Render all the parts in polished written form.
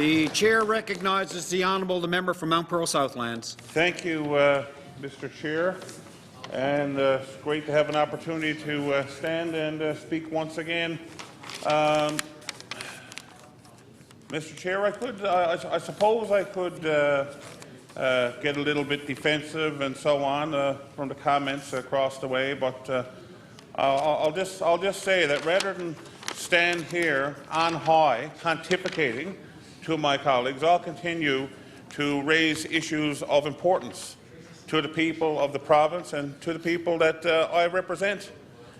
The chair recognizes the honourable member from Mount Pearl Southlands. Thank you, Mr. Chair. And it's great to have an opportunity to stand and speak once again. Mr. Chair, I suppose I could get a little bit defensive and so on from the comments across the way, but I'll just say that rather than stand here on high pontificating to my colleagues, I'll continue to raise issues of importance to the people of the province and to the people that I represent.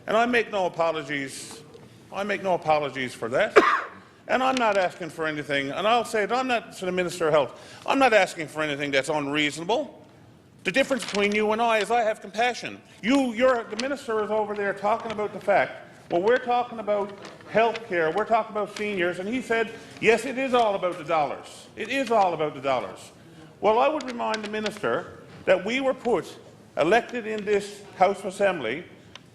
And I make no apologies. I make no apologies for that. And I'm not asking for anything, and I'll say it, I'm not, to the Minister of Health, I'm not asking for anything that's unreasonable. The difference between you and I is I have compassion. The Minister is over there talking about the fact, well, we're talking about health care, we're talking about seniors, and he said, yes, it is all about the dollars. It is all about the dollars. Well, I would remind the Minister that we were elected in this House of Assembly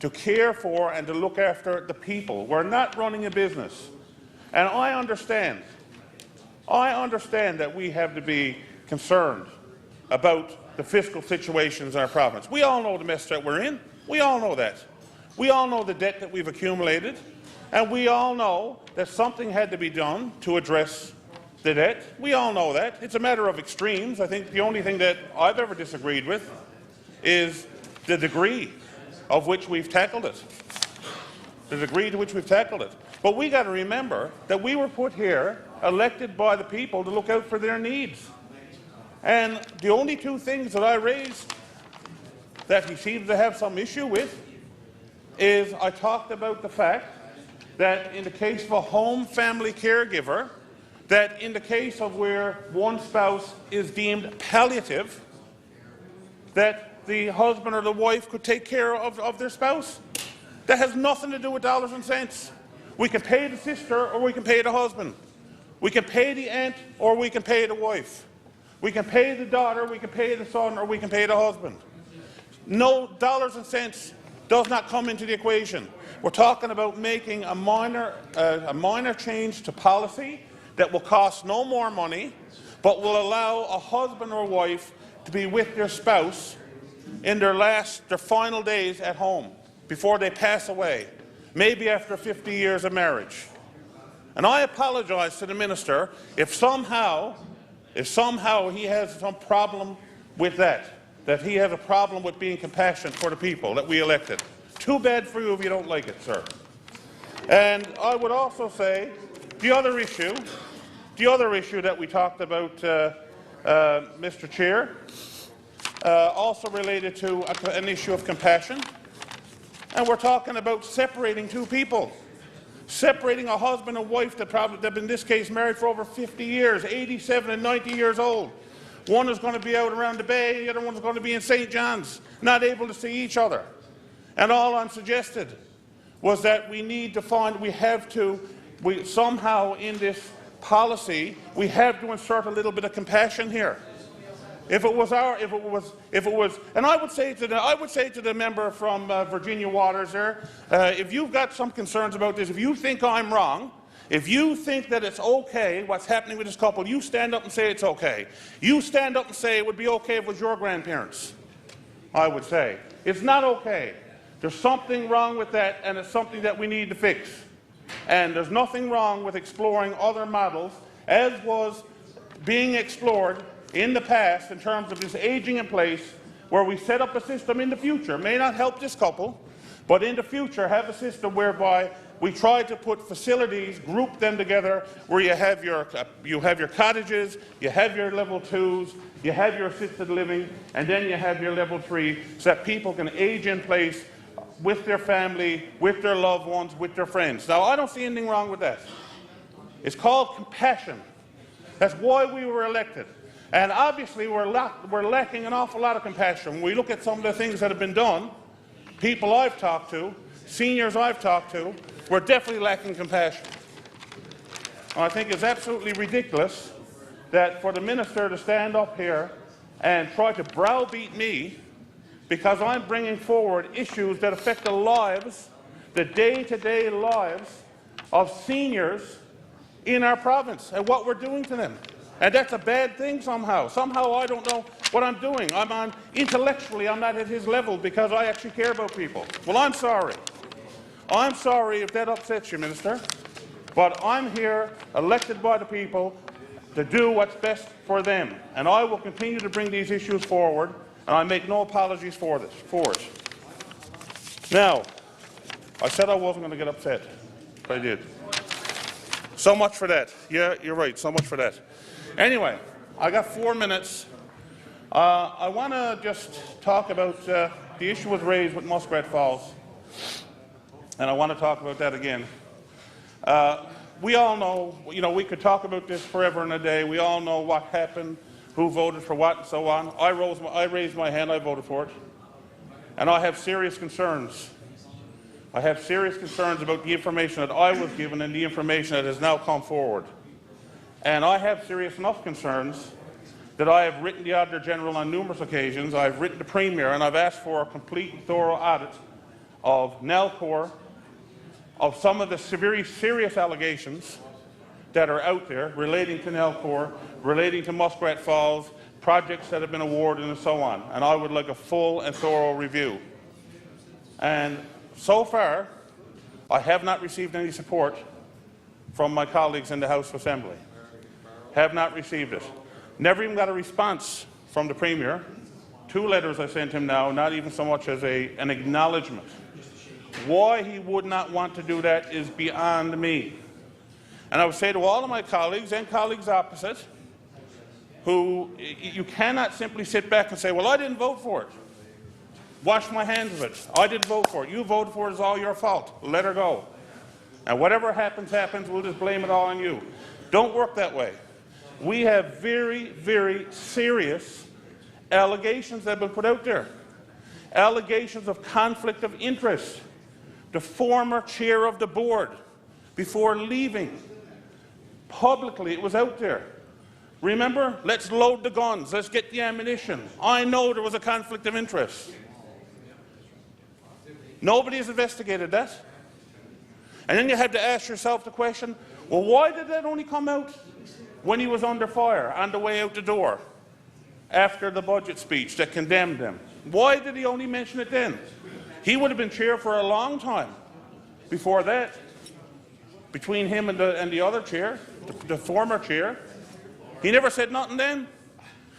to care for and to look after the people. We're not running a business. And I understand that we have to be concerned about the fiscal situations in our province. We all know the mess that we're in. We all know that. We all know the debt that we've accumulated. And we all know that something had to be done to address the debt. We all know that. It's a matter of extremes. I think the only thing that I've ever disagreed with is the degree of which we've tackled it. The degree to which we've tackled it. But we got to remember that we were put here, elected by the people, to look out for their needs. And the only two things that I raised that he seems to have some issue with is I talked about the fact that in the case of a home family caregiver, that in the case of where one spouse is deemed palliative, that the husband or the wife could take care of their spouse. That has nothing to do with dollars and cents. We can pay the sister or we can pay the husband. We can pay the aunt or we can pay the wife. We can pay the daughter, we can pay the son, or we can pay the husband. No, dollars and cents does not come into the equation. We're talking about making a minor change to policy that will cost no more money, but will allow a husband or wife to be with their spouse in their final days at home before they pass away, maybe after 50 years of marriage. And I apologize to the Minister if somehow he has some problem with that he has a problem with being compassionate for the people that we elected. Too bad for you if you don't like it, sir. And I would also say the other issue that we talked about, Mr. Chair, also related to an issue of compassion. And we're talking about separating two people, separating a husband and wife that have in this case married for over 50 years, 87 and 90 years old. One is going to be out around the Bay, the other one is going to be in St. John's, not able to see each other. And all I'm suggested was that somehow in this policy, we have to insert a little bit of compassion here. And I would say to the member from Virginia Waters there, if you've got some concerns about this, if you think I'm wrong, if you think that it's okay what's happening with this couple, you stand up and say it's okay. You stand up and say it would be okay if it was your grandparents. I would say it's not okay. There's something wrong with that, and it's something that we need to fix. And there's nothing wrong with exploring other models, as was being explored in the past in terms of this aging in place, where we set up a system in the future, may not help this couple, but in the future have a system whereby we try to put facilities, group them together, where you have your cottages, you have your level 2s, you have your assisted living, and then you have your level 3, so that people can age in place with their family, with their loved ones, with their friends. Now, I don't see anything wrong with that. It's called compassion. That's why we were elected. And obviously, we're lacking an awful lot of compassion. When we look at some of the things that have been done, people I've talked to, seniors I've talked to, we're definitely lacking compassion. I think it's absolutely ridiculous that for the Minister to stand up here and try to browbeat me because I'm bringing forward issues that affect the lives, the day-to-day lives of seniors in our province and what we're doing to them. And that's a bad thing somehow. Somehow I don't know what I'm doing. Intellectually, I'm not at his level because I actually care about people. Well, I'm sorry. I'm sorry if that upsets you, Minister. But I'm here, elected by the people, to do what's best for them. And I will continue to bring these issues forward, and I make no apologies for it. Now, I said I wasn't going to get upset, but I did. So much for that. Yeah, you're right. So much for that. Anyway, I got 4 minutes. I want to just talk about the issue was raised with Muskrat Falls, and I want to talk about that again. We all know, we could talk about this forever and a day. We all know what happened, who voted for what, and so on. I raised my hand. I voted for it, and I have serious concerns. I have serious concerns about the information that I was given and the information that has now come forward. And I have serious enough concerns that I have written the Auditor General on numerous occasions. I've written the Premier, and I've asked for a complete and thorough audit of Nalcor, of some of the very serious allegations that are out there relating to Nalcor, relating to Muskrat Falls, projects that have been awarded, and so on. And I would like a full and thorough review. And so far, I have not received any support from my colleagues in the House of Assembly. Have not received it. Never even got a response from the Premier. 2 letters I sent him now, not even so much as an acknowledgement. Why he would not want to do that is beyond me. And I would say to all of my colleagues and colleagues opposite, who you cannot simply sit back and say, well, I didn't vote for it. Wash my hands of it. I didn't vote for it. You voted for it. It's all your fault. Let her go. And whatever happens, happens. We'll just blame it all on you. Don't work that way. We have very, very serious allegations that have been put out there. Allegations of conflict of interest. The former chair of the board, before leaving, publicly it was out there. Remember? Let's load the guns. Let's get the ammunition. I know there was a conflict of interest. Nobody has investigated that. And then you have to ask yourself the question, well, why did that only come out when he was under fire on the way out the door after the budget speech that condemned him? Why did he only mention it then? He would have been chair for a long time before that, between him and the other chair, the former chair. He never said nothing then.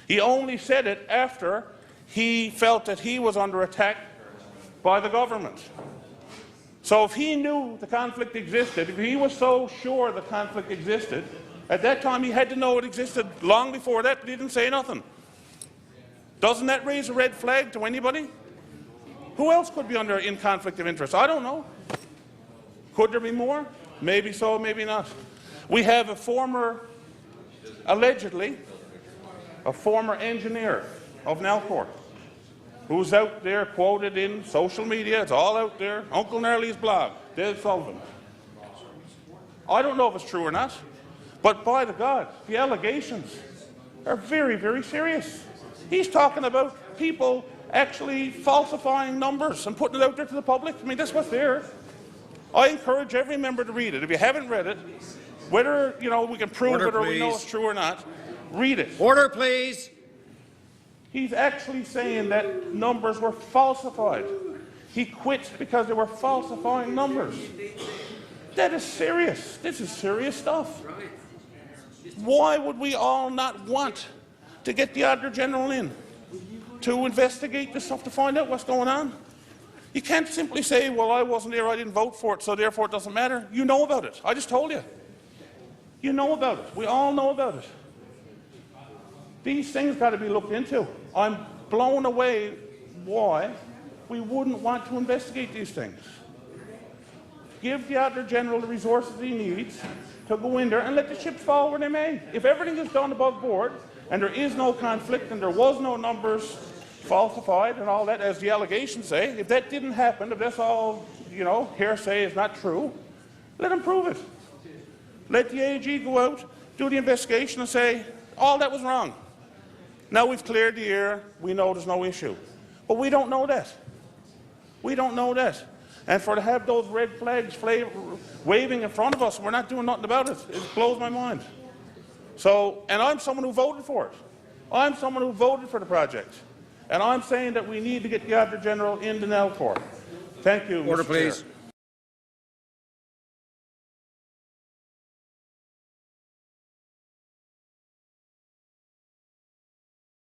He only said it after he felt that he was under attack by the government. So if he knew the conflict existed, if he was so sure the conflict existed, at that time he had to know it existed long before that, but he didn't say nothing. Doesn't that raise a red flag to anybody? Who else could be in conflict of interest? I don't know. Could there be more? Maybe so, maybe not. We have allegedly, a former engineer of Nalcor, who's out there quoted in social media. It's all out there. Uncle Gnarly's blog, Dave Sullivan. I don't know if it's true or not, but by the God, the allegations are very, very serious. He's talking about people actually falsifying numbers and putting it out there to the public. I mean, that's what's there. I encourage every member to read it. If you haven't read it, whether we can prove it or we know it's true or not, read it. Order, please. He's actually saying that numbers were falsified. He quit because they were falsifying numbers. That is serious. This is serious stuff. Why would we all not want to get the Auditor General in to investigate this stuff, to find out what's going on? You can't simply say, well, I wasn't there, I didn't vote for it, so therefore it doesn't matter. You know about it. I just told you. You know about it. We all know about it. These things got to be looked into. I'm blown away why we wouldn't want to investigate these things. Give the Auditor General the resources he needs to go in there and let the chips fall where they may. If everything is done above board and there is no conflict and there was no numbers falsified and all that, as the allegations say, if that didn't happen, if that's all, hearsay is not true, let him prove it. Let the AG go out, do the investigation and say, all that was wrong. Now we've cleared the air, we know there's no issue. But we don't know that. We don't know that. And to have those red flags waving in front of us, and we're not doing nothing about it, it blows my mind. So, and I'm someone who voted for it. I'm someone who voted for the project. And I'm saying that we need to get the Auditor General into Nalcor. Thank you, Order, Mr. please. Chair.